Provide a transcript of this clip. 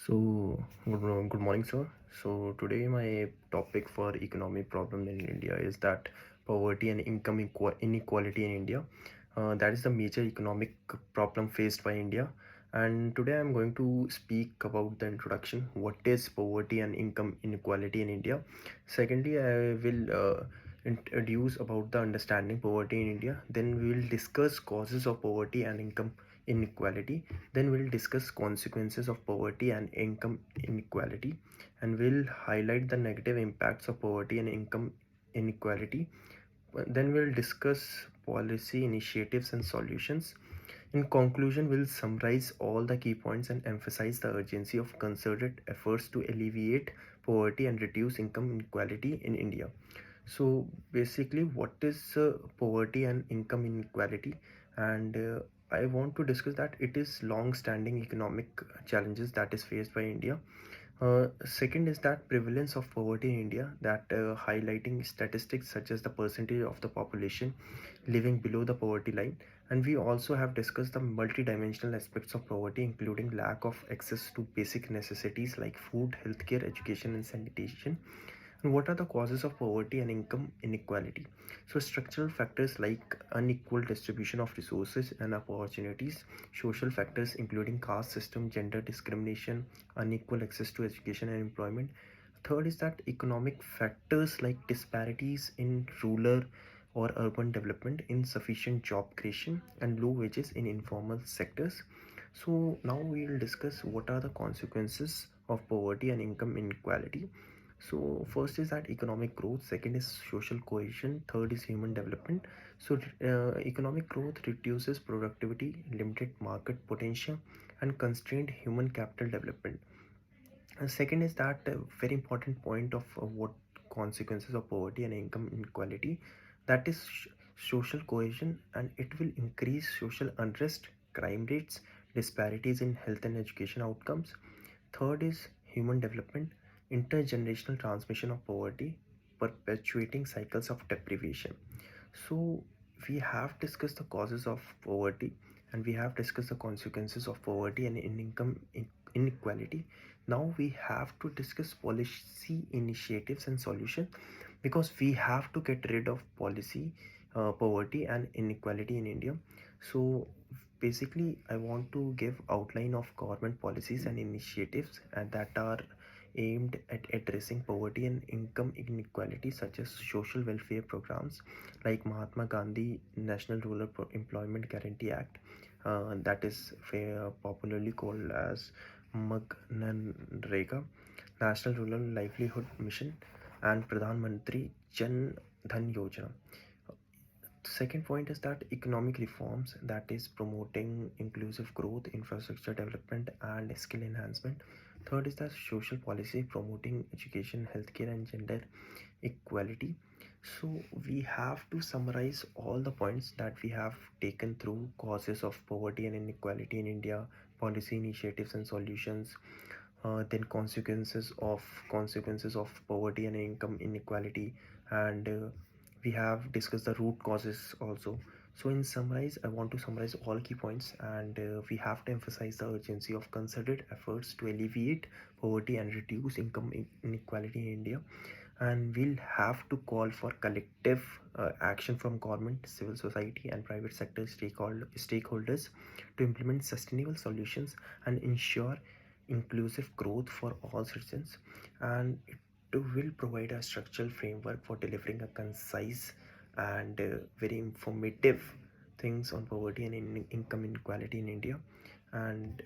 Good morning, sir. So, today my topic for economic problem in India is that poverty and income inequality in India. That is the major economic problem faced by India. And today I'm going to speak about the introduction. What is poverty and income inequality in India? Secondly, I will introduce about the understanding poverty in India. Then we will discuss causes of poverty and income inequality. Then we'll discuss consequences of poverty and income inequality, and we'll highlight the negative impacts of poverty and income inequality. Then we'll discuss policy initiatives and solutions. In conclusion, we'll summarize all the key points and emphasize the urgency of concerted efforts to alleviate poverty and reduce income inequality in India. So basically, what is poverty and income inequality? And I want to discuss that it is long-standing economic challenges that is faced by India. Second is that prevalence of poverty in India, that highlighting statistics such as the percentage of the population living below the poverty line. And we also have discussed the multidimensional aspects of poverty, including lack of access to basic necessities like food, healthcare, education, and sanitation. And what are the causes of poverty and income inequality? So, structural factors like unequal distribution of resources and opportunities, social factors including caste system, gender discrimination, unequal access to education and employment. Third is that economic factors like disparities in rural or urban development, insufficient job creation, and low wages in informal sectors. So, now we will discuss what are the consequences of poverty and income inequality. So first is that economic growth, second is social cohesion, third is human development. So economic growth reduces productivity, limited market potential, and constrained human capital development. And second is that very important point of what consequences of poverty and income inequality, that is social cohesion, and it will increase social unrest, crime rates, disparities in health and education outcomes. Third is human development, intergenerational transmission of poverty, perpetuating cycles of deprivation. So, we have discussed the causes of poverty, and we have discussed the consequences of poverty and income inequality. Now, we have to discuss policy initiatives and solutions, because we have to get rid of policy, poverty, and inequality in India. So, basically, I want to give outline of government policies and initiatives and that are aimed at addressing poverty and income inequality, such as social welfare programs like Mahatma Gandhi National Rural Employment Guarantee Act, that is popularly called as MGNREGA, National Rural Livelihood Mission, and Pradhan Mantri Jan Dhan Yojana. Second point is that economic reforms, that is promoting inclusive growth, infrastructure development, and skill enhancement. Third is that social policy promoting education, healthcare, and gender equality. So we have to summarize all the points that we have taken through: causes of poverty and inequality in India, policy initiatives and solutions, then consequences of poverty and income inequality, and we have discussed the root causes also. So in summarize, I want to summarize all key points, and we have to emphasize the urgency of concerted efforts to alleviate poverty and reduce income inequality in India. And we'll have to call for collective action from government, civil society, and private sector stakeholders to implement sustainable solutions and ensure inclusive growth for all citizens. And it will provide a structural framework for delivering a concise and very informative things on poverty and income inequality in India. And